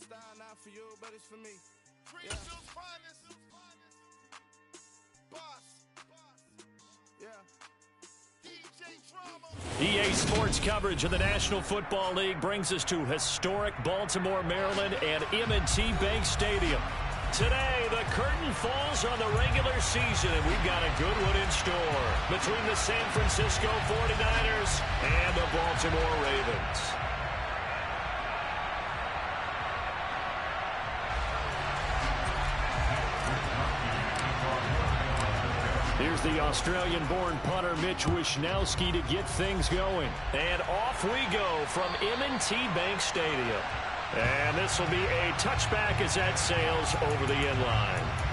style not for you, but it's for me. EA Sports coverage of the National Football League brings us to historic Baltimore, Maryland and M&T Bank Stadium. Today, the curtain falls on the regular season, and we've got a good one in store between the San Francisco 49ers and the Baltimore Ravens. Here's the Australian-born punter Mitch Wishnowsky to get things going. And off we go from M&T Bank Stadium. And this will be a touchback as that sails over the end line.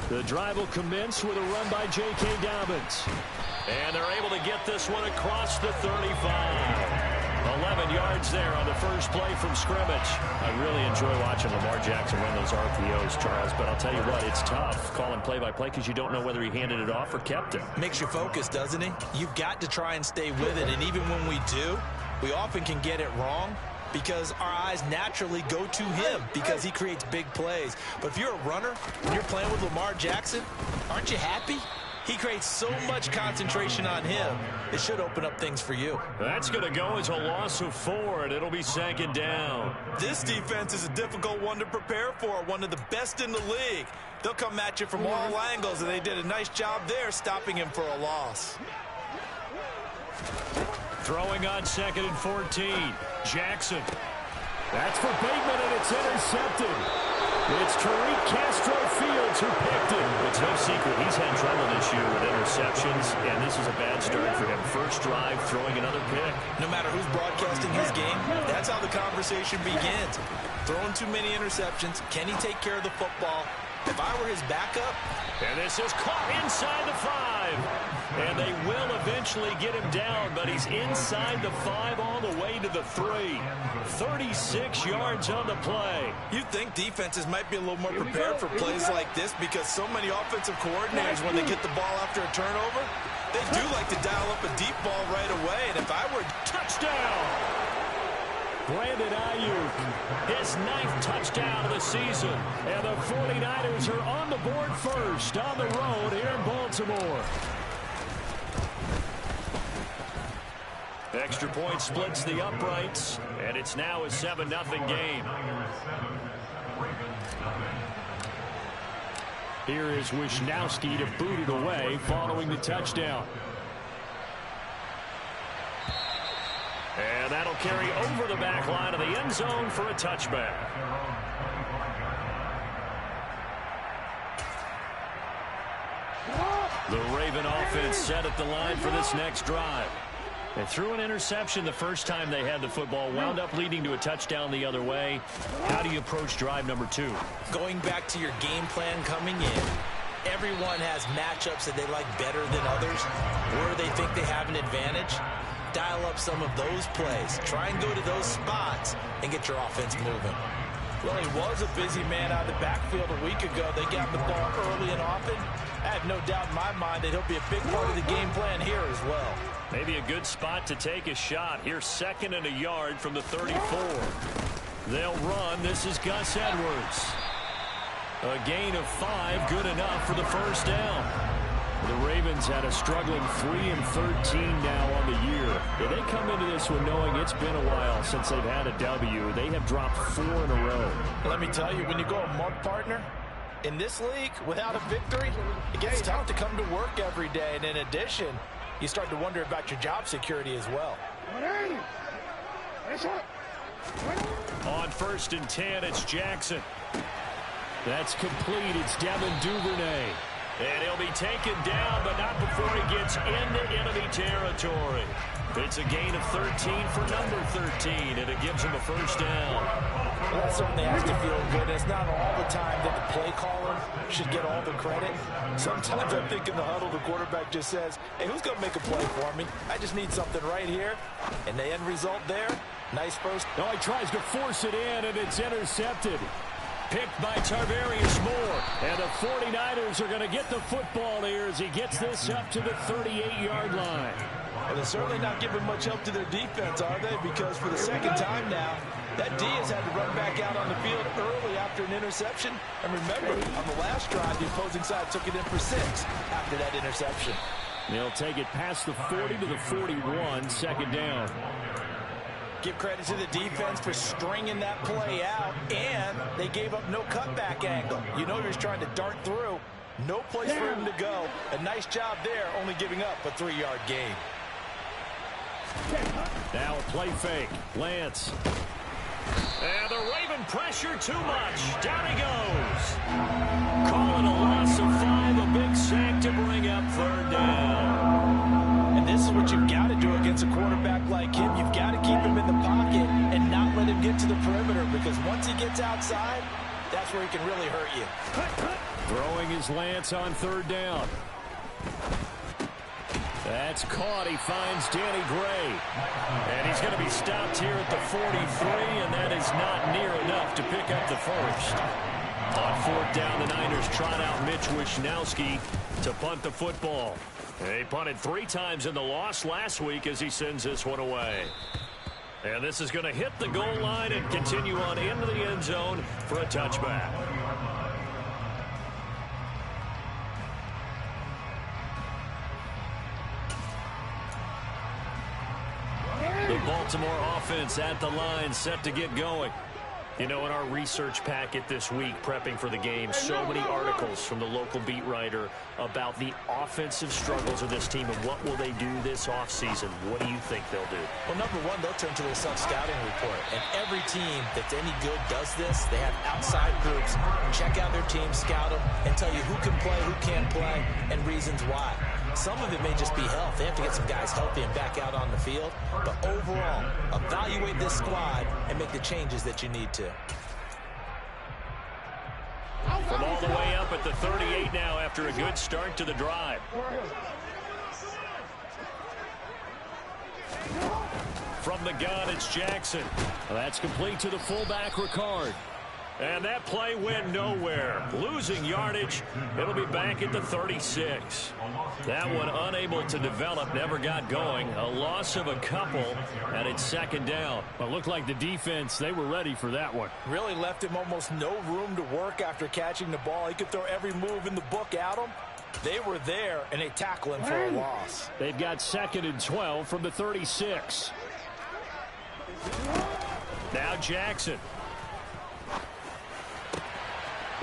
The drive will commence with a run by J.K. Dobbins. And they're able to get this one across the 35. 11 yards there on the first play from scrimmage. I really enjoy watching Lamar Jackson run those RPOs, Charles, but I'll tell you what, it's tough calling play-by-play because you don't know whether he handed it off or kept it. Makes you focus, doesn't he? You've got to try and stay with it, and even when we do, we often can get it wrong because our eyes naturally go to him because he creates big plays. But if you're a runner and you're playing with Lamar Jackson, aren't you happy? He creates so much concentration on him, it should open up things for you. That's going to go as a loss of 4, and it'll be second down. This defense is a difficult one to prepare for, one of the best in the league. They'll come at you from all angles, and they did a nice job there stopping him for a loss. Throwing on 2nd and 14. Jackson. That's for Bateman, and it's intercepted. It's Tariq Castro-Fields who picked it. It's no secret he's had trouble this year with interceptions, and this is a bad start for him. First drive, throwing another pick. No matter who's broadcasting his game, that's how the conversation begins. Throwing too many interceptions. Can he take care of the football? If I were his backup. And this is caught inside the 5. And they will eventually get him down, but he's inside the 5 all the way to the 3. 36 yards on the play. You'd think defenses might be a little more prepared for plays like this because so many offensive coordinators, when they get the ball after a turnover, they do like to dial up a deep ball right away. And if I were... Touchdown! Brandon Ayuk, his 9th touchdown of the season. And the 49ers are on the board first on the road here in Baltimore. Extra point splits the uprights, and it's now a 7-0 game. Here is Wishnowsky to boot it away following the touchdown. And that'll carry over the back line of the end zone for a touchback. The Raven offense set at the line for this next drive. They threw an interception the first time they had the football, wound up leading to a touchdown the other way. How do you approach drive number 2? Going back to your game plan coming in, everyone has matchups that they like better than others, where they think they have an advantage. Dial up some of those plays. Try and go to those spots and get your offense moving. Well, he was a busy man out of the backfield a week ago. They got the ball early and often. I have no doubt in my mind that he'll be a big part of the game plan here as well. Maybe a good spot to take a shot. Here's 2nd and a yard from the 34. They'll run. This is Gus Edwards. A gain of 5, good enough for the first down. The Ravens had a struggling 3-13 now on the year. They come into this one knowing it's been a while since they've had a W. They have dropped 4 in a row. Let me tell you, when you go a month partner, in this league, without a victory, it gets tough to come to work every day. And in addition, you start to wonder about your job security as well. On 1st and 10, it's Jackson. That's complete. It's Devin Duvernay. And he'll be taken down, but not before he gets into enemy territory. It's a gain of 13 for number 13, and it gives him a first down. Well, that certainly has to feel good. It's not all the time that the play caller should get all the credit. Sometimes I think in the huddle, the quarterback just says, hey, who's going to make a play for me? I just need something right here. And the end result there, nice first. Oh, he tries to force it in, and it's intercepted. Picked by Tarvarius Moore. And the 49ers are going to get the football here as he gets this up to the 38-yard line. Well, they're certainly not giving much help to their defense, are they? Because for the second time now, that D has had to run back out on the field early after an interception. And remember, on the last drive, the opposing side took it in for 6 after that interception. They'll take it past the 40 to the 41, second down. Give credit to the defense for stringing that play out, and they gave up no cutback angle. You know he was trying to dart through. No place for him to go. A nice job there, only giving up a 3-yard gain. Now a play fake. Lance. And the Raven pressure too much. Down he goes. Calling a loss of 5. A big sack to bring up third down. And this is what you've got to do against a quarterback like him. You've got to keep him in the pocket and not let him get to the perimeter, because once he gets outside, that's where he can really hurt you. Throwing his Lance on third down. That's caught. He finds Danny Gray. And he's going to be stopped here at the 43, and that is not near enough to pick up the first. On fourth down, the Niners trot out Mitch Wishnowski to punt the football. He punted 3 times in the loss last week as he sends this one away. And this is going to hit the goal line and continue on into the end zone for a touchback. The Baltimore offense at the line, set to get going. You know, in our research packet this week, prepping for the game, so many articles from the local beat writer about the offensive struggles of this team and what will they do this offseason. What do you think they'll do? Well, number one, they'll turn to their self-scouting report. And every team that's any good does this. They have outside groups, check out their team, scout them, and tell you who can play, who can't play, and reasons why. Some of it may just be health. They have to get some guys healthy and back out on the field. But overall, evaluate this squad and make the changes that you need to. From all the way up at the 38 now after a good start to the drive. From the gun, it's Jackson. That's complete to the fullback, Ricard. And that play went nowhere. Losing yardage. It'll be back at the 36. That one unable to develop, never got going. A loss of a couple, and it's second down. Well, it looked like the defense, they were ready for that one. Really left him almost no room to work after catching the ball. He could throw every move in the book at him. They were there, and they tackle him for a loss. They've got 2nd and 12 from the 36. Now Jackson.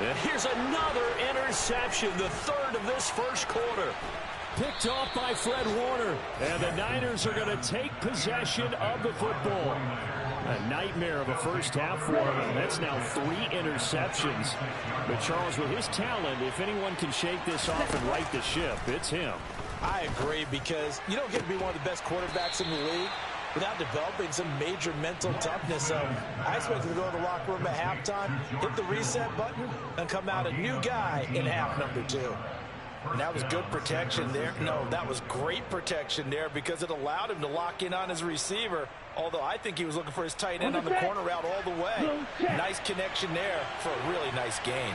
And here's another interception, the 3rd of this first quarter. Picked off by Fred Warner. And the Niners are going to take possession of the football. A nightmare of a first half for him. That's now 3 interceptions. But Charles, with his talent, if anyone can shake this off and right the ship, it's him. I agree, because you don't get to be one of the best quarterbacks in the league without developing some major mental toughness. So I expect him to go to the locker room at halftime, hit the reset button, and come out a new guy in half number 2. And that was good protection there. No, that was great protection there, because it allowed him to lock in on his receiver, although I think he was looking for his tight end on the corner route all the way. Nice connection there for a really nice gain.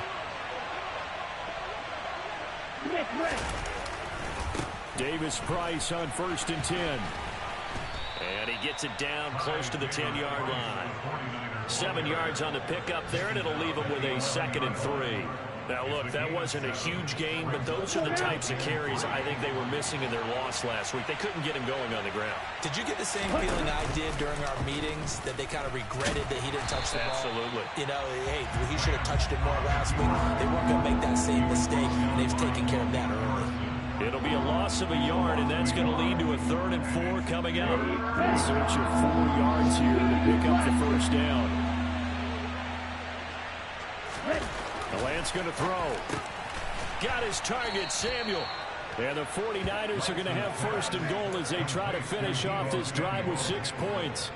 Davis Price on 1st and 10. And he gets it down close to the 10-yard line. 7 yards on the pickup there, and it'll leave him with a 2nd and 3. Now, look, that wasn't a huge gain, but those are the types of carries I think they were missing in their loss last week. They couldn't get him going on the ground. Did you get the same feeling I did during our meetings, that they kind of regretted that he didn't touch the ball? Absolutely. You know, hey, he should have touched it more last week. They weren't going to make that same mistake, and they've taken care of that early. It'll be a loss of a yard, and that's going to lead to a 3rd and 4 coming up. In search of 4 yards here to pick up the first down. The Lance going to throw. Got his target, Samuel. And the 49ers are going to have first and goal as they try to finish off this drive with 6 points.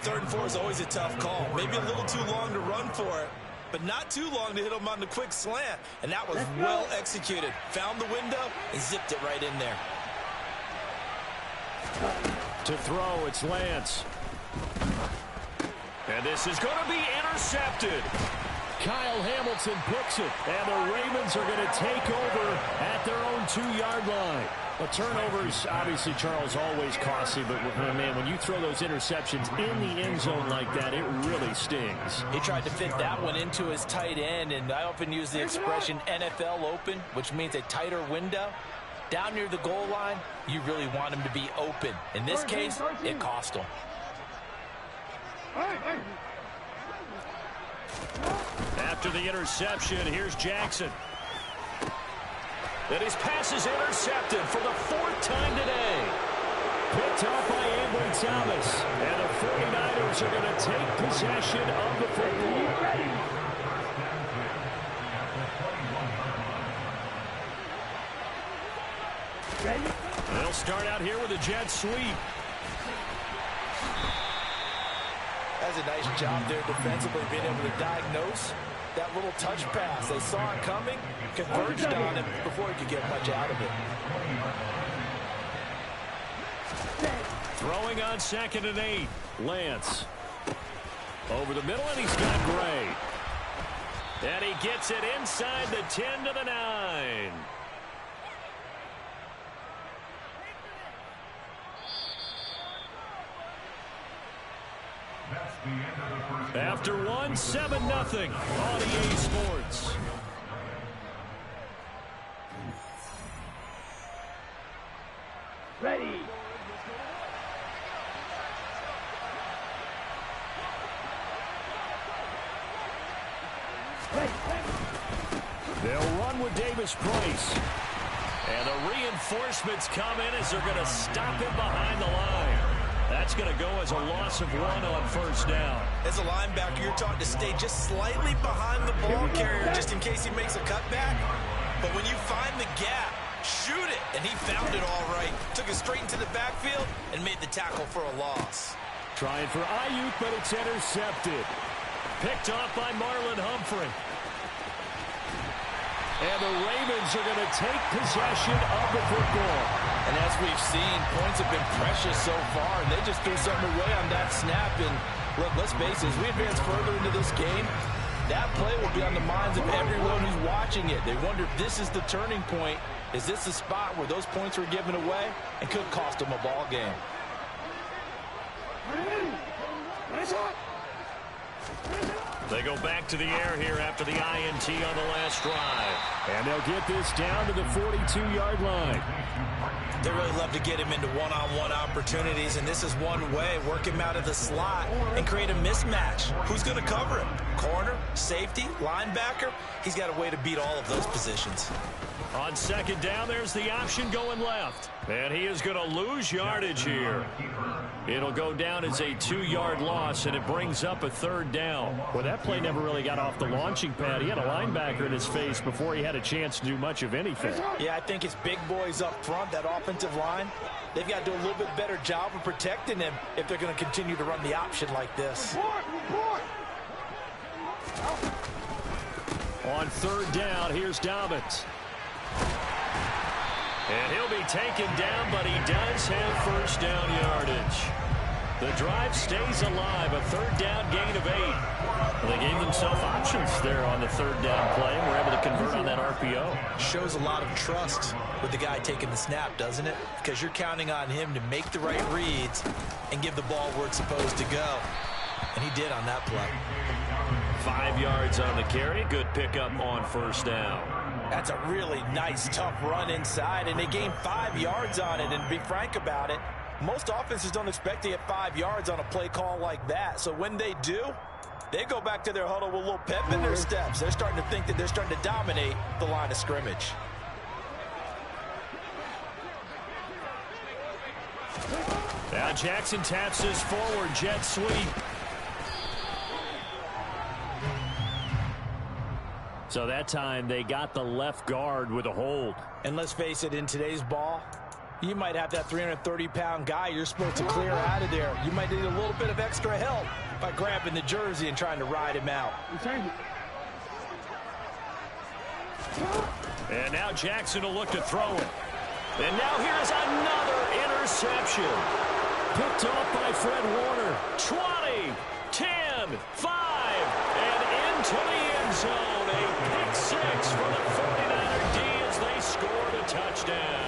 3rd and 4 is always a tough call. Maybe a little too long to run for it, but not too long to hit him on the quick slant. And that was well executed. Found the window and zipped it right in there. To throw, it's Lance. And this is going to be intercepted. Kyle Hamilton picks it, and the Ravens are going to take over at their own 2-yard line. The turnovers, obviously, Charles, always costly, but, man, when you throw those interceptions in the end zone like that, it really stings. He tried to fit that one into his tight end, and I often use the expression NFL open, which means a tighter window. Down near the goal line, you really want him to be open. In this case, it cost him. After the interception, here's Jackson. And his pass is intercepted for the 4th time today. Picked up by Ambry Thomas. And the 49ers are going to take possession of the football. They'll start out here with a jet sweep. That's a nice job there defensively, being able to diagnose that little touch pass. They saw it coming, converged on it before he could get much out of it. Throwing on 2nd and 8. Lance. Over the middle, and he's got Gray. And he gets it inside the 10 to the 9. After 1, 7-0 on EA Sports. Ready. They'll run with Davis Price. And the reinforcements come in as they're going to stop him behind the line. That's going to go as a loss of 1 on 1st down. As a linebacker, you're taught to stay just slightly behind the ball carrier just in case he makes a cutback. But when you find the gap, shoot it. And he found it all right. Took it straight into the backfield and made the tackle for a loss. Trying for Ayuk, but it's intercepted. Picked off by Marlon Humphrey. And the Ravens are going to take possession of the football. And as we've seen, points have been precious so far, and they just threw something away on that snap. And look, let's face it, as we advance further into this game, that play will be on the minds of everyone who's watching it. They wonder if this is the turning point. Is this the spot where those points were given away and could cost them a ball game? They go back to the air here after the INT on the last drive. And they'll get this down to the 42-yard line. They really love to get him into one-on-one opportunities, and this is one way. Work him out of the slot and create a mismatch. Who's going to cover him? Corner, safety, linebacker? He's got a way to beat all of those positions. On 2nd down, there's the option going left. And he is going to lose yardage here. It'll go down as a 2-yard loss, and it brings up a 3rd down. Well, that play never really got off the launching pad. He had a linebacker in his face before he had a chance to do much of anything. Yeah, I think it's big boys up front, that offensive line. They've got to do a little bit better job of protecting him if they're going to continue to run the option like this. On 3rd down, here's Dobbins. And he'll be taken down, but he does have 1st down yardage. The drive stays alive, a 3rd down gain of 8. Well, they gave themselves options there on the 3rd down play, and were able to convert on that RPO. Shows a lot of trust with the guy taking the snap, doesn't it? Because you're counting on him to make the right reads and give the ball where it's supposed to go. And he did on that play. 5 yards on the carry. Good pickup on 1st down. That's a really nice, tough run inside, and they gained 5 yards on it. And to be frank about it, most offenses don't expect to get 5 yards on a play call like that. So when they do, they go back to their huddle with a little pep in their steps. They're starting to think that they're starting to dominate the line of scrimmage. Now Jackson taps his forward jet sweep. So that time they got the left guard with a hold. And let's face it, in today's ball, you might have that 330-pound guy you're supposed to clear out of there. You might need a little bit of extra help by grabbing the jersey and trying to ride him out. And now Jackson will look to throw it. And now here's another interception. Picked off by Fred Warner. 20, 10, 5, and into the end zone. A pick six for the 49er D as they scored a touchdown.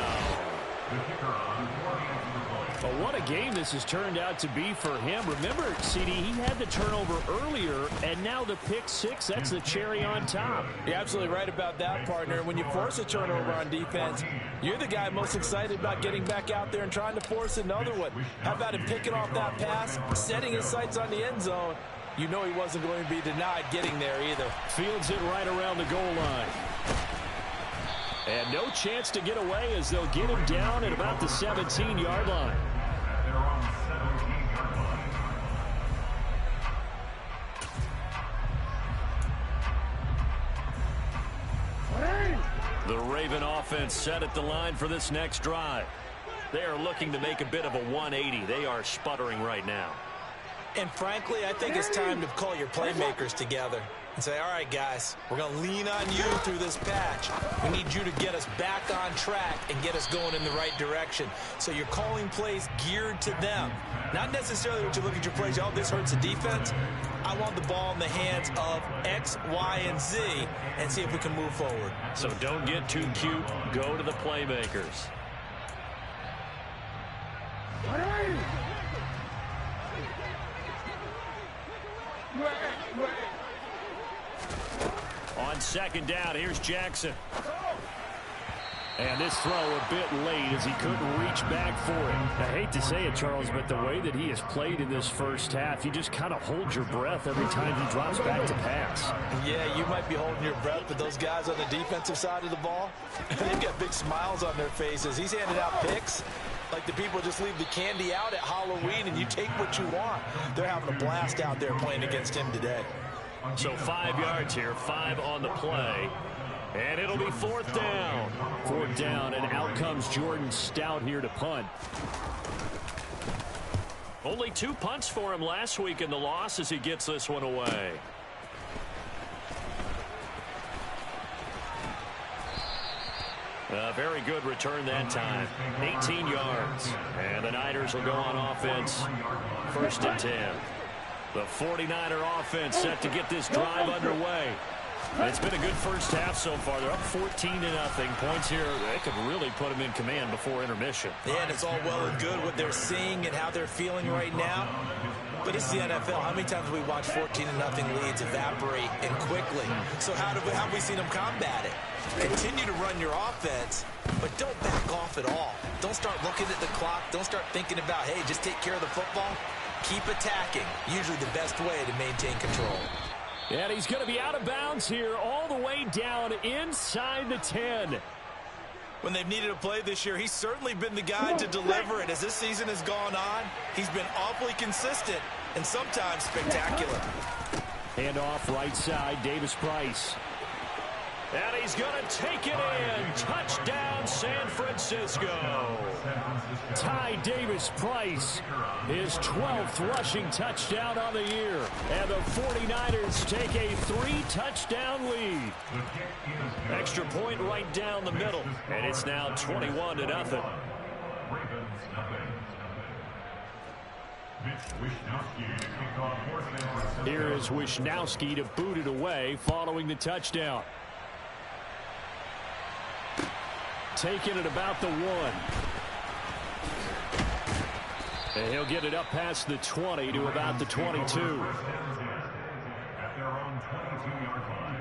But what a game this has turned out to be for him. Remember, CD, he had the turnover earlier, and now the pick six, that's the cherry on top. You're absolutely right about that, partner. When you force a turnover on defense, you're the guy most excited about getting back out there and trying to force another one. How about him picking off that pass, setting his sights on the end zone? You know he wasn't going to be denied getting there either. Fields it right around the goal line. And no chance to get away as they'll get him down at about the 17-yard line. The Raven offense set at the line for this next drive. They are looking to make a bit of a 180. They are sputtering right now. And frankly, I think it's time to call your playmakers together and say, all right, guys, we're going to lean on you through this patch. We need you to get us back on track and get us going in the right direction. So you're calling plays geared to them. Not necessarily that you look at your plays, oh, this hurts the defense. I want the ball in the hands of X, Y, and Z and see if we can move forward. So don't get too cute. Go to the playmakers. On second down, here's Jackson. And this throw a bit late as he couldn't reach back for it. I hate to say it, Charles, but the way that he has played in this first half, you just kind of hold your breath every time he drops back to pass. Yeah, you might be holding your breath, but those guys on the defensive side of the ball, they've got big smiles on their faces. He's handed out picks like the people just leave the candy out at Halloween and you take what you want. They're having a blast out there playing against him today. So 5 yards here, 5 on the play. And it'll be fourth down. Fourth down, and out comes Jordan Stout here to punt. Only 2 punts for him last week in the loss as he gets this one away. A very good return that time. 18 yards. And the Niners will go on offense. First and 10. The 49er offense set to get this drive underway. It's been a good first half so far. They're up 14-0. Points here, they could really put them in command before intermission. Yeah, and it's all well and good what they're seeing and how they're feeling right now. But it's the NFL. How many times have we watched 14-0 leads evaporate and quickly? So how have we seen them combat it? Continue to run your offense, but don't back off at all. Don't start looking at the clock. Don't start thinking about, hey, just take care of the football. Keep attacking. Usually the best way to maintain control. And he's going to be out of bounds here all the way down inside the 10. When they've needed a play this year, he's certainly been the guy to deliver it. As this season has gone on, he's been awfully consistent and sometimes spectacular. Hand off right side, Davis Price. And he's going to take it in. Touchdown, San Francisco. Ty Davis Price, his 12th rushing touchdown on the year. And the 49ers take a 3-touchdown lead. Extra point right down the middle. And it's now 21-0. Here is Wisnowski to boot it away following the touchdown. Taking it about the 1. And he'll get it up past the 20 to about the 22. At their own 22-yard line.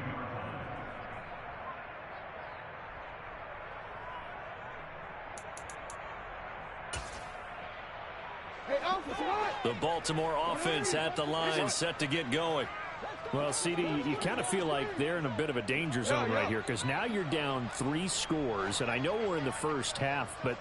The Baltimore offense at the line, set to get going. Well, CD, you kind of feel like they're in a bit of a danger zone right here because now you're down 3 scores, and I know we're in the first half, but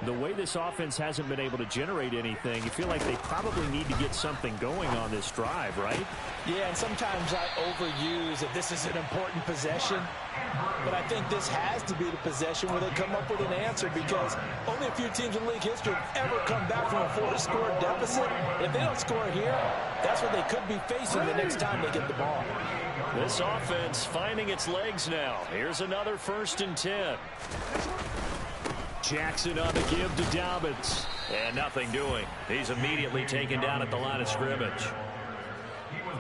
The way this offense hasn't been able to generate anything, you feel like they probably need to get something going on this drive, right? Yeah, and sometimes I overuse that this is an important possession. But I think this has to be the possession where they come up with an answer, because only a few teams in league history have ever come back from a 4-score deficit. If they don't score here, that's what they could be facing the next time they get the ball. This offense finding its legs now. Here's another 1st and 10. Jackson on the give to Dobbins. And nothing doing. He's immediately taken down at the line of scrimmage.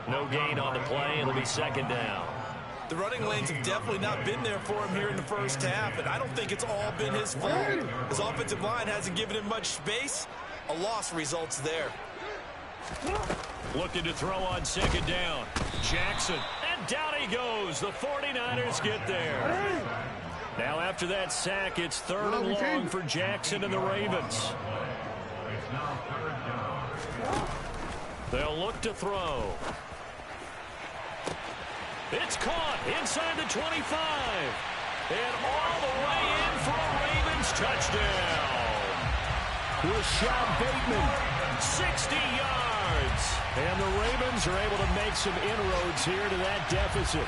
No gain on the play. It'll be 2nd down. The running lanes have definitely not been there for him here in the first half, and I don't think it's all been his fault. His offensive line hasn't given him much space. A loss results there. Looking to throw on 2nd down. Jackson. And down he goes. The 49ers get there. Now after that sack, it's 3rd and long for Jackson and the Ravens. They'll look to throw. It's caught inside the 25. And all the way in for a Ravens touchdown. Rashad Bateman, 60 yards. And the Ravens are able to make some inroads here to that deficit.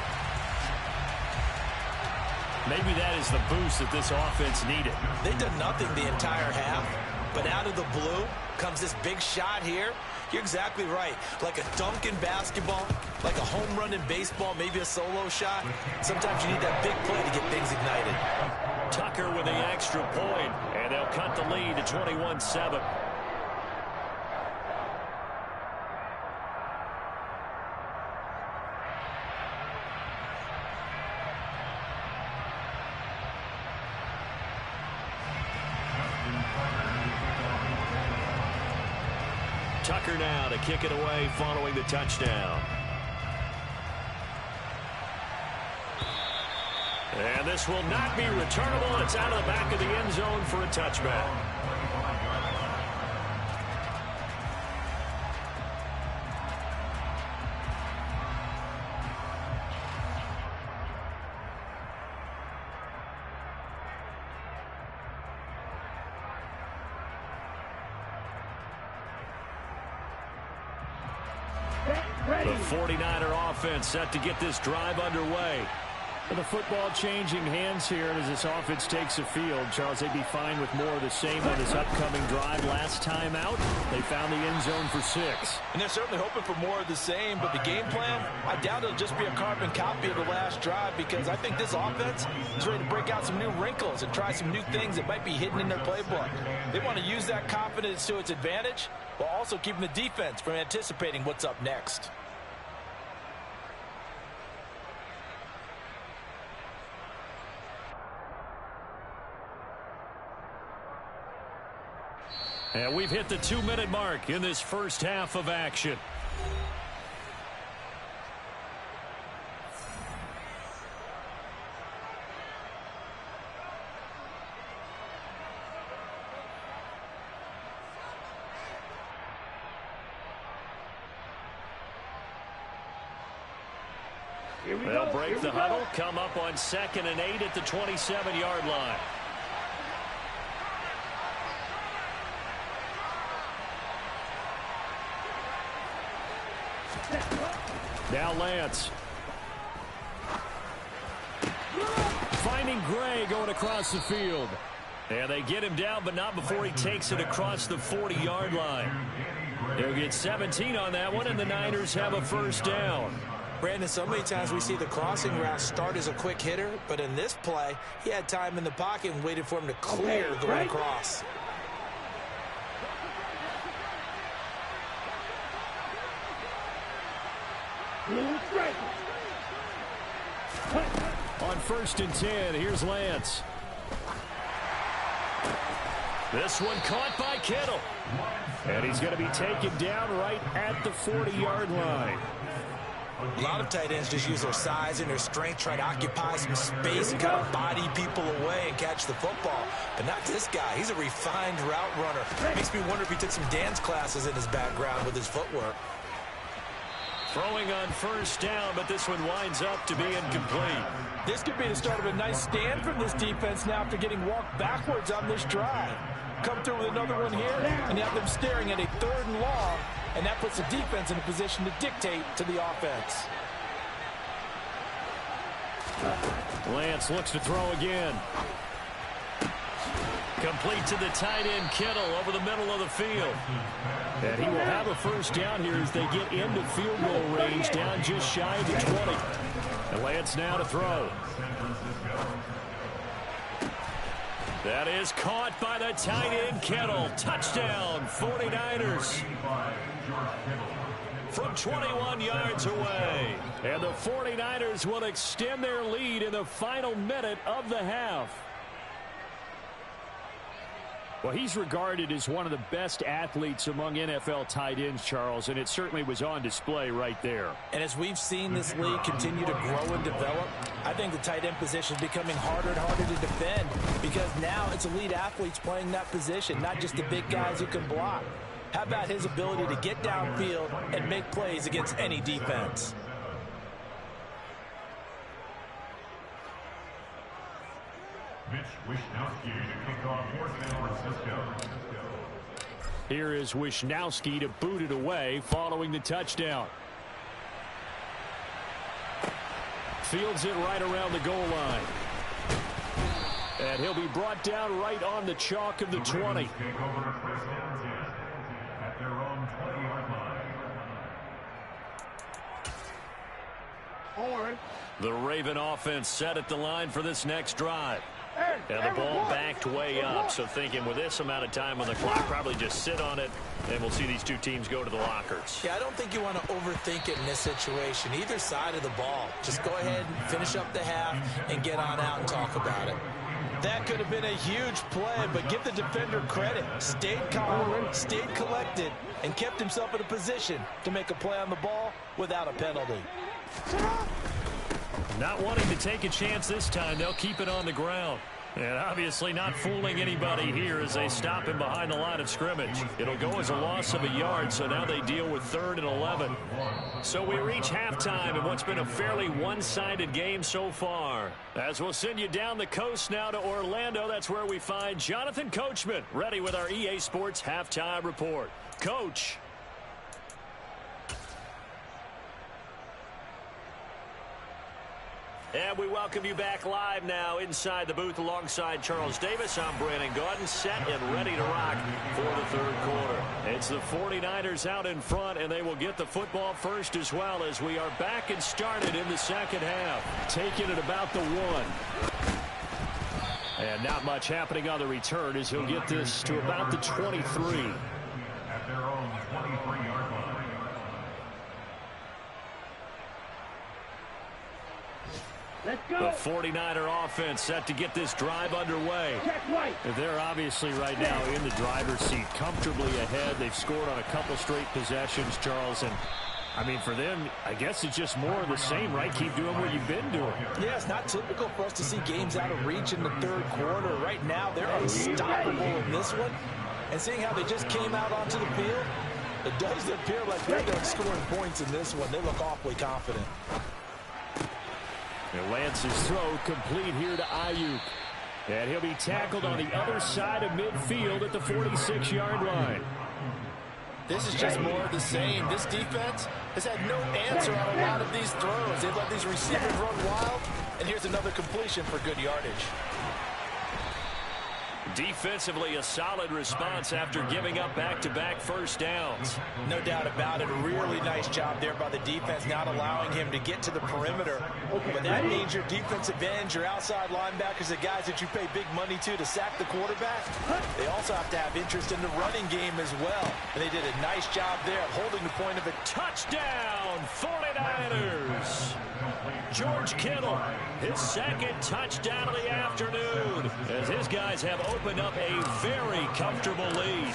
Maybe that is the boost that this offense needed. They've done nothing the entire half, but out of the blue comes this big shot here. You're exactly right. Like a dunk in basketball, like a home run in baseball, maybe a solo shot. Sometimes you need that big play to get things ignited. Tucker with the extra point, and they'll cut the lead to 21-7. Tucker now to kick it away following the touchdown. And this will not be returnable. It's out of the back of the end zone for a touchback. The 49er offense set to get this drive underway. The football changing hands here as this offense takes the field. Charles, they'd be fine with more of the same on this upcoming drive. Last time out, they found the end zone for 6. And they're certainly hoping for more of the same, but the game plan, I doubt it'll just be a carbon copy of the last drive, because I think this offense is ready to break out some new wrinkles and try some new things that might be hidden in their playbook. They want to use that confidence to its advantage, while also keeping the defense from anticipating what's up next. And we've hit the 2-minute mark in this first half of action. They'll break the huddle, come up on 2nd and 8 at the 27-yard line. Now Lance. Finding Gray going across the field. And they get him down, but not before he takes it across the 40-yard line. They'll get 17 on that one, and the Niners have a first down. Brandon, so many times we see the crossing route start as a quick hitter, but in this play, he had time in the pocket and waited for him to clear going across. On 1st and 10, here's Lance. This one caught by Kittle. And he's going to be taken down right at the 40-yard line. A lot of tight ends just use their size and their strength, try to occupy some space and kind of body people away and catch the football. But not this guy. He's a refined route runner. Makes me wonder if he took some dance classes in his background with his footwork. Throwing on 1st down, but this one winds up to be incomplete. This could be the start of a nice stand from this defense now after getting walked backwards on this drive. come through with another one here, and you have them staring at a 3rd and long, and that puts the defense in a position to dictate to the offense. Lance looks to throw again. Complete to the tight end, Kittle, over the middle of the field. And he will have a first down here as they get into field goal range, down just shy of the 20. And Lance now to throw. That is caught by the tight end, Kittle. Touchdown, 49ers. From 21 yards away. And the 49ers will extend their lead in the final minute of the half. Well, he's regarded as one of the best athletes among NFL tight ends, Charles, and it certainly was on display right there. And as we've seen this league continue to grow and develop, I think the tight end position is becoming harder and harder to defend because now it's elite athletes playing that position, not just the big guys who can block. How about his ability to get downfield and make plays against any defense? Here is Wishnowski to boot it away following the touchdown. Fields it right around the goal line. And he'll be brought down right on the chalk of the 20. The Raven offense set at the line for this next drive. And the ball backed way up, so thinking with this amount of time on the clock, probably just sit on it, and we'll see these two teams go to the lockers. Yeah, I don't think you want to overthink it in this situation. Either side of the ball. Just go ahead and finish up the half and get on out and talk about it. That could have been a huge play, but give the defender credit. Stayed calm, stayed collected, and kept himself in a position to make a play on the ball without a penalty. Not wanting to take a chance this time, they'll keep it on the ground. And obviously not fooling anybody here as they stop him behind the line of scrimmage. It'll go as a loss of a yard, so now they deal with 3rd and 11. So we reach halftime in what's been a fairly one-sided game so far. As we'll send you down the coast now to Orlando, that's where we find Jonathan Coachman, ready with our EA Sports Halftime Report. Coach. And we welcome you back live now inside the booth alongside Charles Davis. I'm Brandon Gaudin, set and ready to rock for the 3rd quarter. It's the 49ers out in front, and they will get the football first as well as we are back and started in the 2nd half. Taking it about the 1. And not much happening on the return as he'll get this to about the 23. At their own 23-yard line. The 49er offense set to get this drive underway. They're obviously right now in the driver's seat, comfortably ahead. They've scored on a couple straight possessions, Charles. And, I mean, for them, I guess it's just more of the same, right? Keep doing what you've been doing. Yeah, it's not typical for us to see games out of reach in the 3rd quarter. Right now, they're unstoppable in this one. And seeing how they just came out onto the field, it does appear like they're done scoring points in this one. They look awfully confident. And Lance's throw complete here to Ayuk. And he'll be tackled on the other side of midfield at the 46-yard line. This is just more of the same. This defense has had no answer on a lot of these throws. They've let these receivers run wild. And here's another completion for good yardage. Defensively, a solid response after giving up back-to-back first downs. No doubt about it. A really nice job there by the defense, not allowing him to get to the perimeter. But that means your defensive ends, your outside linebackers, the guys that you pay big money to sack the quarterback, they also have to have interest in the running game as well. And they did a nice job there of holding the point of it. Touchdown, 49ers! George Kittle, his 2nd touchdown of the afternoon, as his guys have opened up a very comfortable lead.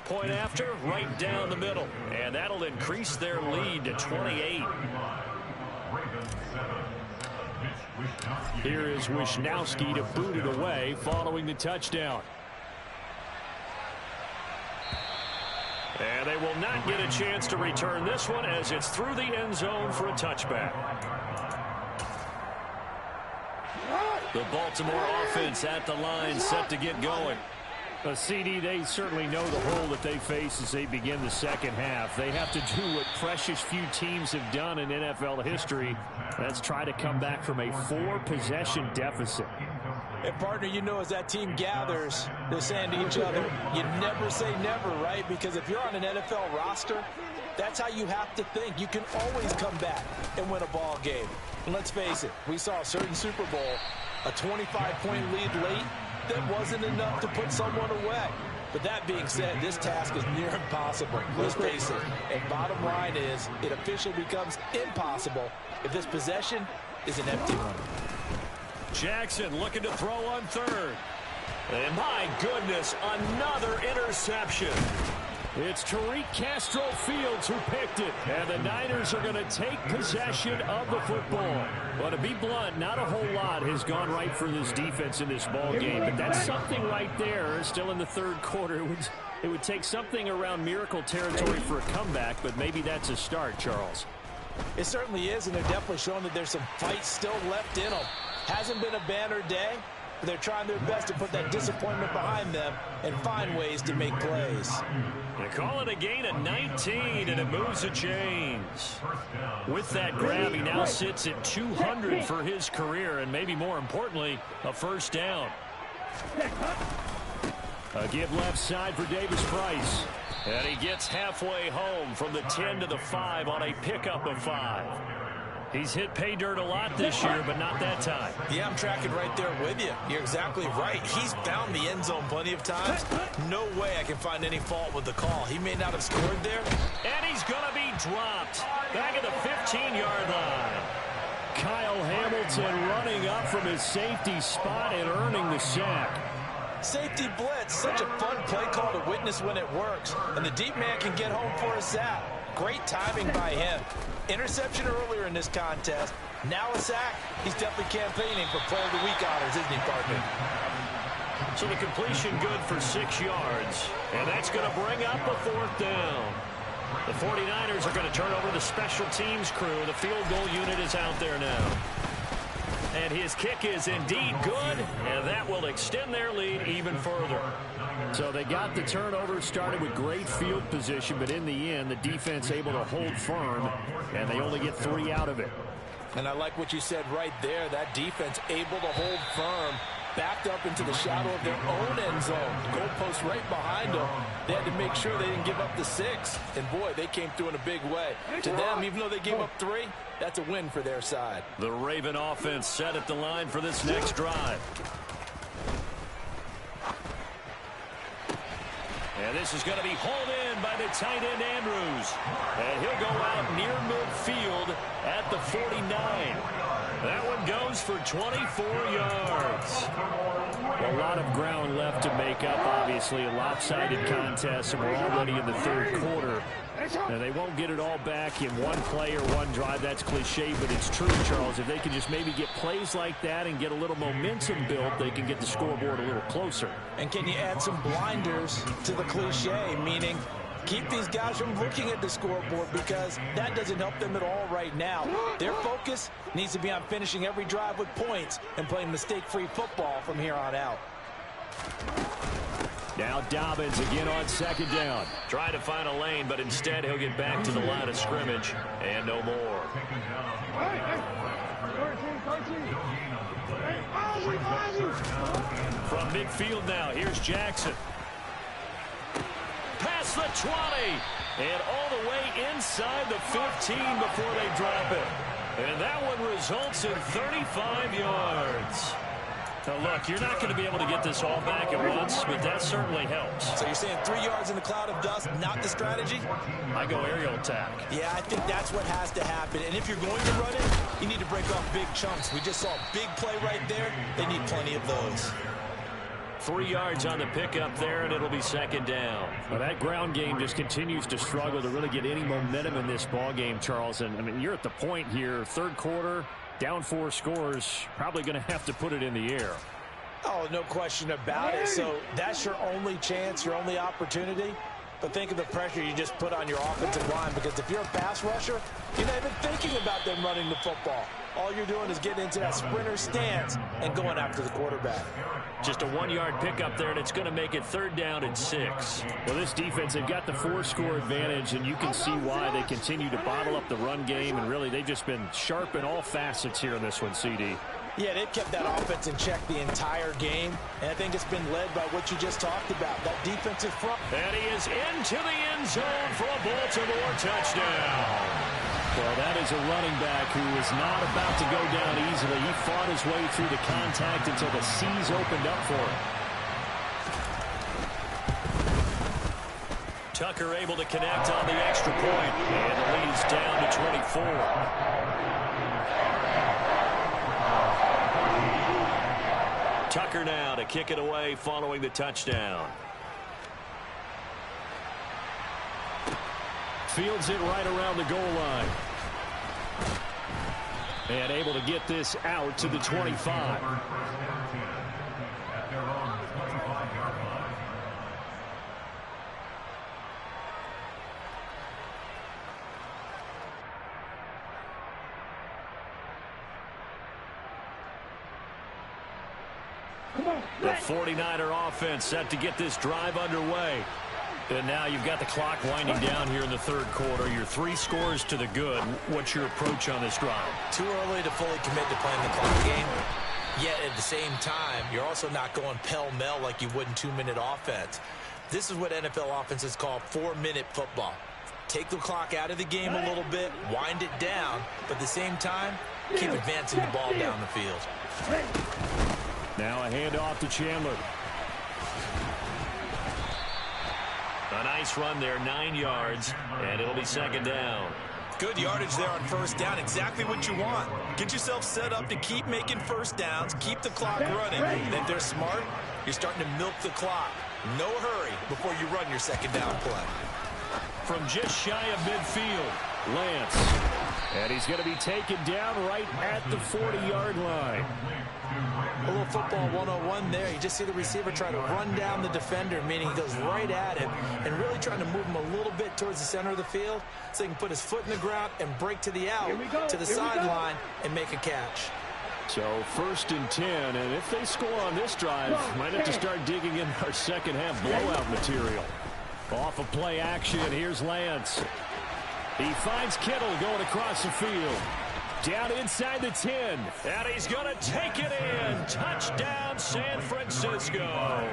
Point after, right down the middle, and that'll increase their lead to 28. Here is Wishnowski to boot it away following the touchdown. And they will not get a chance to return this one as it's through the end zone for a touchback. The Baltimore offense at the line, set to get going. CD, they certainly know the hole that they face as they begin the second half. They have to do what precious few teams have done in NFL history. That's try to come back from a 4-possession deficit. And, partner, you know, as that team gathers, they're saying to each other, you never say never, right? Because if you're on an NFL roster, that's how you have to think. You can always come back and win a ball game. And let's face it, we saw a certain Super Bowl, a 25-point lead late, that wasn't enough to put someone away. But that being said, this task is near impossible. Let's face it. And bottom line is, it officially becomes impossible if this possession is an empty one. Jackson looking to throw on third. And my goodness, another interception. It's Tariq Castro-Fields who picked it. And the Niners are going to take possession of the football. Well, to be blunt, not a whole lot has gone right for this defense in this ball game. But that's something right there. Still in the third quarter. It would take something around miracle territory for a comeback, but maybe that's a start, Charles. It certainly is, and they're definitely showing that there's some fight still left in them. Hasn't been a banner day, but they're trying their best to put that disappointment behind them and find ways to make plays. They call it a gain of 19, and it moves the chains. With that grab, he now sits at 200 for his career, and maybe more importantly, a first down. A give left side for Davis Price. And he gets halfway home from the 10 to the 5 on a pickup of 5. He's hit pay dirt a lot this year, but not that time. Yeah, I'm tracking right there with you. You're exactly right. He's found the end zone plenty of times. No way I can find any fault with the call. He may not have scored there. And he's going to be dropped back at the 15-yard line. Kyle Hamilton running up from his safety spot and earning the sack. Safety blitz, such a fun play call to witness when it works. And the deep man can get home for a sack. Great timing by him. Interception earlier in this contest. Now a sack. He's definitely campaigning for Player of the Week honors, isn't he, partner? So the completion good for 6 yards. And that's going to bring up a 4th down. The 49ers are going to turn over the special teams crew. The field goal unit is out there now. And his kick is indeed good, and that will extend their lead even further. So they got the turnover, started with great field position, but in the end, the defense able to hold firm, and they only get 3 out of it. And I like what you said right there. That defense able to hold firm, backed up into the shadow of their own end zone. Goalpost right behind them. They had to make sure they didn't give up the 6. And, boy, they came through in a big way. To them, even though they gave up 3, that's a win for their side. The Raven offense set at the line for this next drive. And this is going to be hauled in by the tight end Andrews. And he'll go out near midfield at the 49. That one goes for 24 yards. A lot of ground left to make up, obviously. A lopsided contest, and we're already in the third quarter. And they won't get it all back in one play or one drive. That's cliche, but it's true, Charles. If they can just maybe get plays like that and get a little momentum built, they can get the scoreboard a little closer. And can you add some blinders to the cliche, meaning keep these guys from looking at the scoreboard, because that doesn't help them at all right now. Their focus needs to be on finishing every drive with points and playing mistake-free football from here on out. Now Dobbins again on 2nd down. Trying to find a lane, but instead he'll get back to the line of scrimmage and no more. From midfield now, here's Jackson. Past the 20, and all the way inside the 15 before they drop it. And that one results in 35 yards. Now, look, you're not going to be able to get this all back at once, but that certainly helps. So you're saying 3 yards in the cloud of dust, not the strategy? I go aerial attack. Yeah, I think that's what has to happen. And if you're going to run it, you need to break off big chunks. We just saw a big play right there. They need plenty of those. 3 yards on the pickup there, and it'll be 2nd down. Well, that ground game just continues to struggle to really get any momentum in this ball game, Charles. And, I mean, you're at the point here, third quarter, down 4 scores, probably going to have to put it in the air. Oh, no question about it. So that's your only chance, your only opportunity. but think of the pressure you just put on your offensive line, because if you're a pass rusher, you're not even thinking about them running the football. All you're doing is getting into that sprinter stance and going after the quarterback. Just a 1-yard pickup there, and it's going to make it 3rd down and 6. Well, this defense, they've got the 4-score advantage, and you can see why they continue to bottle up the run game, and really they've just been sharp in all facets here in this one, CD. Yeah, they've kept that offense in check the entire game, and I think it's been led by what you just talked about, that defensive front. And he is into the end zone for a Baltimore touchdown. Well, that is a running back who is not about to go down easily. He fought his way through the contact until the C's opened up for him. Tucker able to connect on the extra point, and the lead is down to 24. Tucker now to kick it away following the touchdown. Fields it right around the goal line. And able to get this out to the 25. The 49er offense set to get this drive underway. And now you've got the clock winding down here in the 3rd quarter. Your 3 scores to the good. What's your approach on this drive? Too early to fully commit to playing the clock game. Yet at the same time, you're also not going pell-mell like you would in 2-minute offense. This is what NFL offenses call 4-minute football. Take the clock out of the game a little bit, wind it down, but at the same time, keep advancing the ball down the field. Now a handoff to Chandler. A nice run there, 9 yards, and it'll be 2nd down. Good yardage there on 1st down, exactly what you want. Get yourself set up to keep making 1st downs, keep the clock running, and if they're smart, you're starting to milk the clock. No hurry before you run your 2nd down play. From just shy of midfield, Lance. And he's going to be taken down right at the 40-yard line. A little football 101 there. You just see the receiver trying to run down the defender, meaning he goes right at him and really trying to move him a little bit towards the center of the field so he can put his foot in the ground and break to the out, to the sideline, and make a catch. So 1st and 10, and if they score on this drive, might have to start digging in our second half blowout material. Off of play action, here's Lance. He finds Kittle going across the field. Down inside the 10. And he's going to take it in. Touchdown, San Francisco.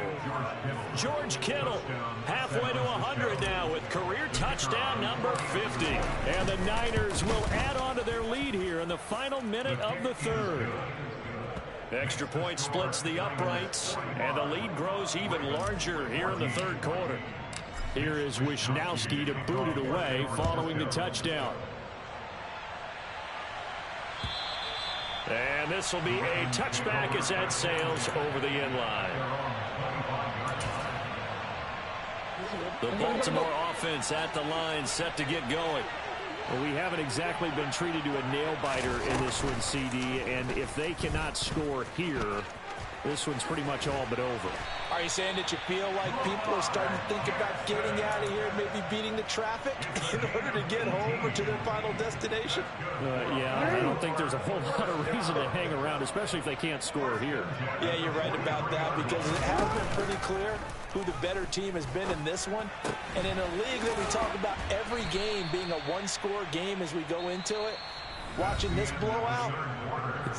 George Kittle halfway to 100 now with career touchdown number 50. And the Niners will add on to their lead here in the final minute of the 3rd. Extra point splits the uprights, and the lead grows even larger here in the 3rd quarter. Here is Wisnowski to boot it away following the touchdown. And this will be a touchback as that sails over the end line. The Baltimore offense at the line set to get going. Well, we haven't exactly been treated to a nail-biter in this one, CD, and if they cannot score here, this one's pretty much all but over. Are you saying that you feel like people are starting to think about getting out of here, maybe beating the traffic in order to get home or to their final destination? Yeah, I don't think there's a whole lot of reason to hang around, especially if they can't score here. Yeah, you're right about that, because it has been pretty clear who the better team has been in this one. And in a league that we talk about every game being a one-score game as we go into it, watching this blowout,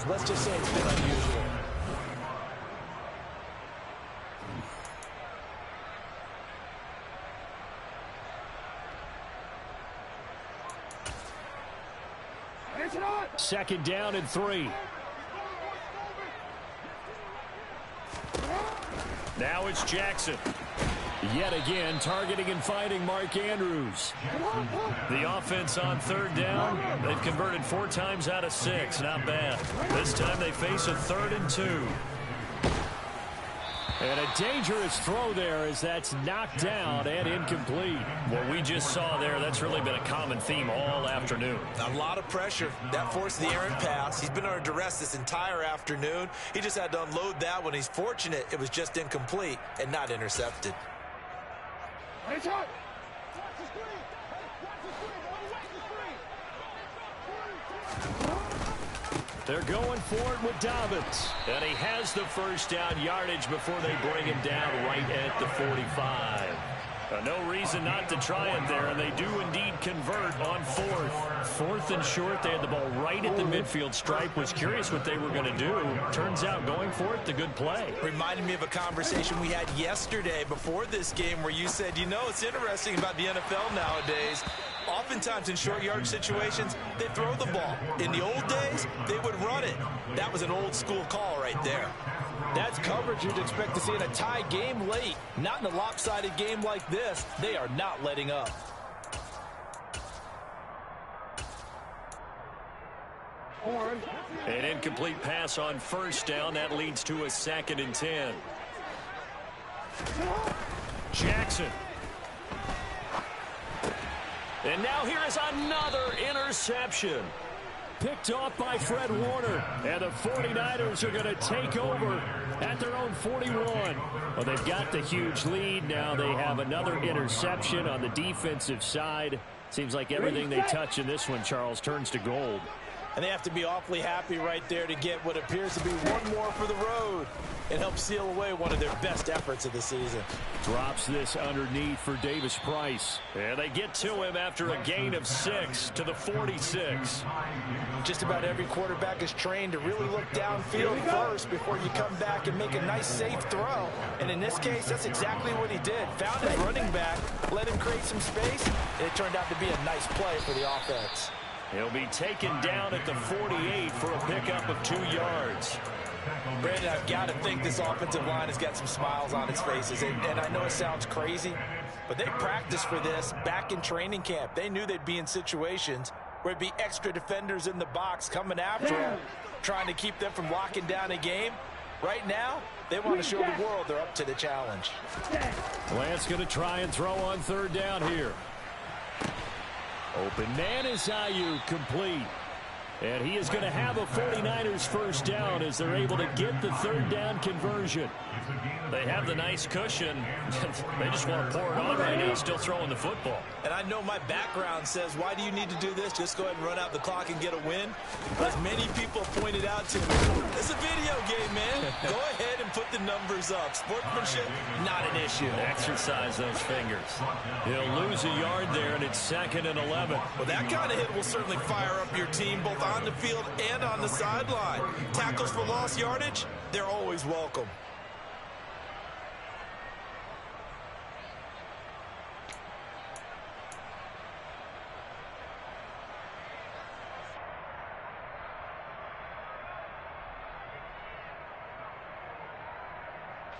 let's just say it's been unusual. Second down and 3. Now it's Jackson. Yet again, targeting and finding Mark Andrews. The offense on 3rd down, they've converted 4 times out of 6. Not bad. This time they face a 3rd and 2. And a dangerous throw there as that's knocked down and incomplete. What we just saw there, that's really been a common theme all afternoon. A lot of pressure. That forced the errant pass. He's been under duress this entire afternoon. He just had to unload that one. He's fortunate it was just incomplete and not intercepted. They're going for it with Dobbins. And he has the first down yardage before they bring him down right at the 45. No reason not to try it there, and they do indeed convert on fourth. Fourth and short, they had the ball right at the midfield stripe. Was curious what they were going to do. Turns out going for it, the good play. Reminded me of a conversation we had yesterday before this game where you said, you know, it's interesting about the NFL nowadays. Oftentimes in short yardage situations, they throw the ball. In the old days, they would run it. That was an old school call right there. That's coverage you'd expect to see in a tie game late. Not in a lopsided game like this. They are not letting up. An incomplete pass on first down. That leads to a 2nd and 10. Jackson. And now here is another interception. Picked off by Fred Warner. And the 49ers are going to take over at their own 41. Well, they've got the huge lead. Now they have another interception on the defensive side. Seems like everything they touch in this one, Charles, turns to gold. And they have to be awfully happy right there to get what appears to be one more for the road and help seal away one of their best efforts of the season. Drops this underneath for Davis Price. And they get to him after a gain of 6 to the 46. Just about every quarterback is trained to really look downfield first before you come back and make a nice, safe throw. And in this case, that's exactly what he did. Found his running back, let him create some space, and it turned out to be a nice play for the offense. He'll be taken down at the 48 for a pickup of 2 yards. Brandon, I've got to think this offensive line has got some smiles on its faces. And I know it sounds crazy, but they practiced for this back in training camp. They knew they'd be in situations where it'd be extra defenders in the box coming after them, trying to keep them from locking down a game. Right now, they want to show the world they're up to the challenge. Lance going to try and throw on 3rd down here. Open man is Ayuk, complete. And he is going to have a 49ers first down as they're able to get the 3rd down conversion. They have the nice cushion. They just want to pour it on right now, still throwing the football. And I know my background says, why do you need to do this? Just go ahead and run out the clock and get a win. As many people pointed out to me, it's a video game, man. Go ahead and put the numbers up. Sportsmanship, not an issue. Exercise those fingers. He'll lose a yard there, and it's 2nd and 11. Well, that kind of hit will certainly fire up your team, both on the field and on the sideline. Tackles for lost yardage, they're always welcome.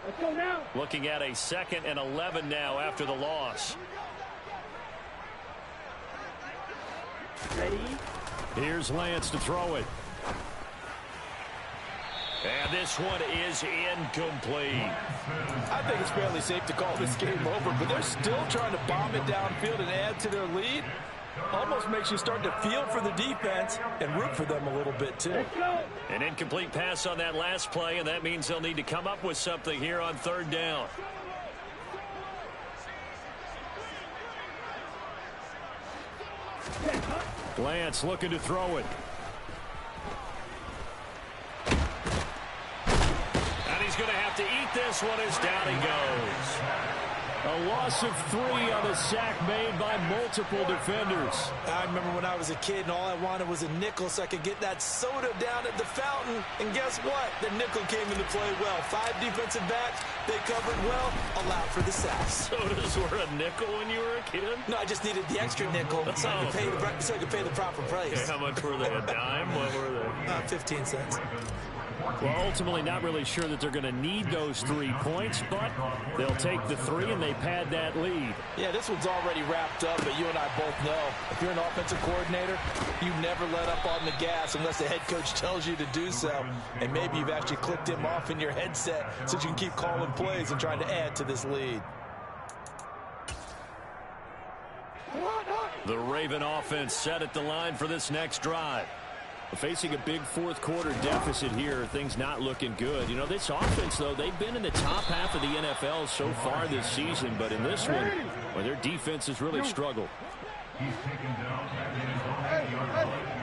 Let's go now. Looking at a 2nd and 11 now after the loss. Ready? Here's Lance to throw it. And this one is incomplete. I think it's fairly safe to call this game over, but they're still trying to bomb it downfield and add to their lead. Almost makes you start to feel for the defense and root for them a little bit, too. Let's go. An incomplete pass on that last play, and that means they'll need to come up with something here on 3rd down. Lance looking to throw it. And he's going to have to eat this one as down he goes. A loss of 3 on a sack made by multiple defenders. I remember when I was a kid and all I wanted was a nickel so I could get that soda down at the fountain. And guess what? The nickel came into play well. 5 defensive backs, they covered well, allowed for the sacks. Sodas were a nickel when you were a kid? No, I just needed the extra nickel so I could pay the proper price. Okay, how much were they? A dime? What were they? 15 cents. Well, ultimately not really sure that they're going to need those 3 points, but they'll take the 3 and they pad that lead. Yeah, this one's already wrapped up, but you and I both know if you're an offensive coordinator, you never let up on the gas unless the head coach tells you to do so. And maybe you've actually clicked him off in your headset so you can keep calling plays and trying to add to this lead. The Raven offense set at the line for this next drive. Facing a big 4th quarter deficit here, things not looking good. You know, this offense, though, they've been in the top half of the NFL so far this season, but in this one, well, their defense has really struggled. He's taken down at the 40-yard line.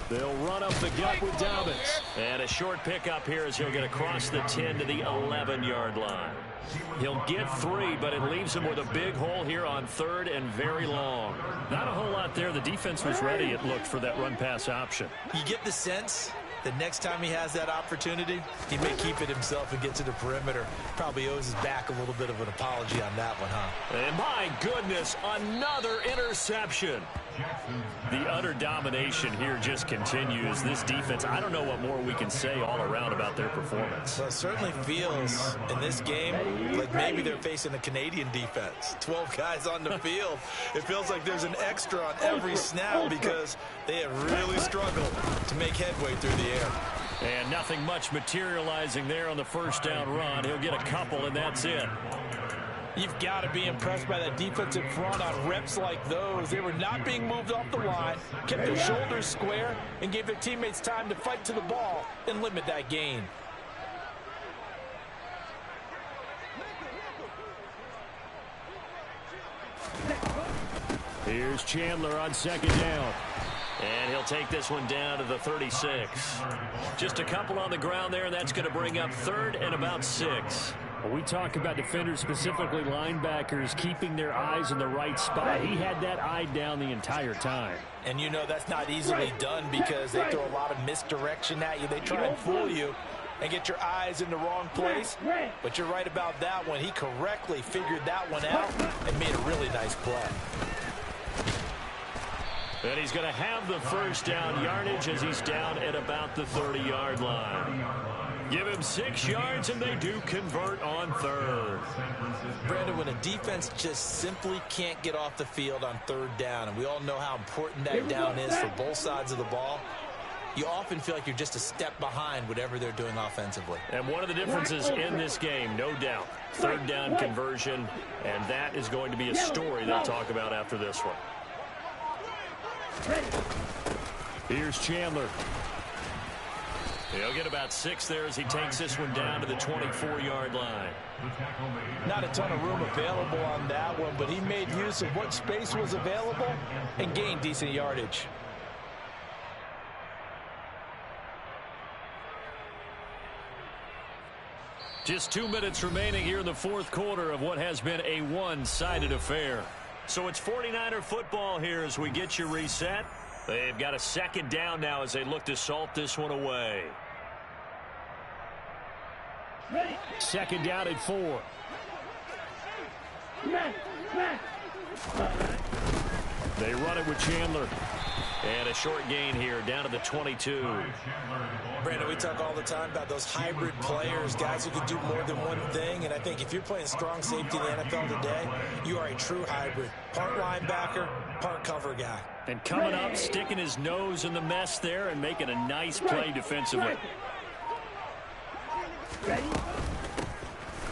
They'll run up the gut with Dobbins. And a short pickup here as he'll get across the 10 to the 11-yard line. He'll get 3, but it leaves him with a big hole here on 3rd and very long. Not a whole lot there. The defense was ready, it looked, for that run-pass option. You get the sense that next time he has that opportunity, he may keep it himself and get to the perimeter. Probably owes his back a little bit of an apology on that one, huh? And my goodness, another interception. The utter domination here just continues. This defense, I don't know what more we can say all around about their performance. Well, it certainly feels in this game like maybe they're facing a Canadian defense. 12 guys on the field. It feels like there's an extra on every snap because they have really struggled to make headway through the air. And nothing much materializing there on the first down run. He'll get a couple, and that's it. You've got to be impressed by that defensive front on reps like those. They were not being moved off the line, kept their shoulders square, and gave their teammates time to fight to the ball and limit that gain. Here's Chandler on 2nd down. And he'll take this one down to the 36. Just a couple on the ground there, and that's going to bring up 3rd and about 6. When we talk about defenders, specifically linebackers, keeping their eyes in the right spot, he had that eye down the entire time. And you know that's not easily done because they throw a lot of misdirection at you. They try and fool you and get your eyes in the wrong place. But you're right about that one. He correctly figured that one out and made a really nice play. And he's going to have the first down yardage as he's down at about the 30-yard line. Give him 6 yards, and they do convert on 3rd. Brandon, when a defense just simply can't get off the field on 3rd down, and we all know how important that down is for both sides of the ball, you often feel like you're just a step behind whatever they're doing offensively. And one of the differences in this game, no doubt, 3rd down conversion, and that is going to be a story they'll talk about after this one. Here's Chandler. He'll get about 6 there as he takes this one down to the 24-yard line. Not a ton of room available on that one, but he made use of what space was available and gained decent yardage. Just 2 minutes remaining here in the 4th quarter of what has been a one-sided affair. So it's 49er football here as we get you reset. They've got a 2nd down now as they look to salt this one away. 2nd down at 4. They run it with Chandler. And a short gain here down to the 22. Brandon, we talk all the time about those hybrid players, guys who can do more than one thing. And I think if you're playing strong safety in the NFL today, you are a true hybrid. Part linebacker, part cover guy. And coming up, sticking his nose in the mess there and making a nice play defensively.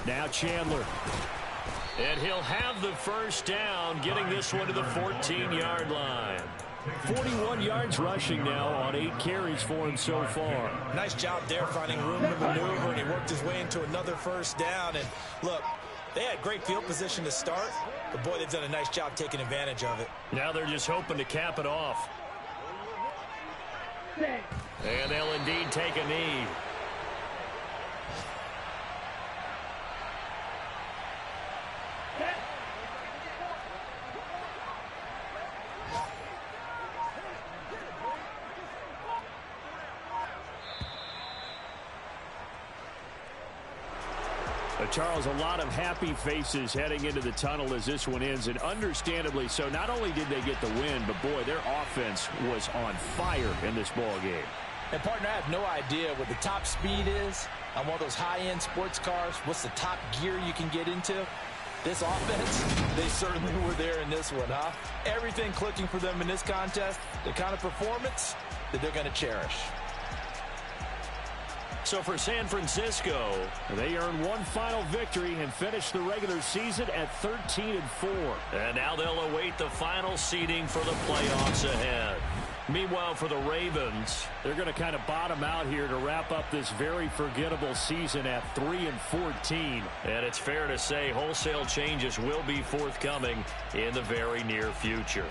Now Chandler. And he'll have the first down, getting this one to the 14-yard line. 41 yards rushing now on 8 carries for him so far. Nice job there finding room to maneuver, and he worked his way into another first down. And look, they had great field position to start, but boy, they've done a nice job taking advantage of it. Now they're just hoping to cap it off. And they'll indeed take a knee. Charles, a lot of happy faces heading into the tunnel as this one ends, and understandably so. Not only did they get the win, but boy, their offense was on fire in this ball game. And partner, I have no idea what the top speed is on one of those high-end sports cars. What's the top gear you can get into? This offense, they certainly were there in this one, huh? Everything clicking for them in this contest, the kind of performance that they're going to cherish. So for San Francisco, they earned one final victory and finished the regular season at 13-4. And now they'll await the final seeding for the playoffs ahead. Meanwhile, for the Ravens, they're going to kind of bottom out here to wrap up this very forgettable season at 3-14. And it's fair to say wholesale changes will be forthcoming in the very near future.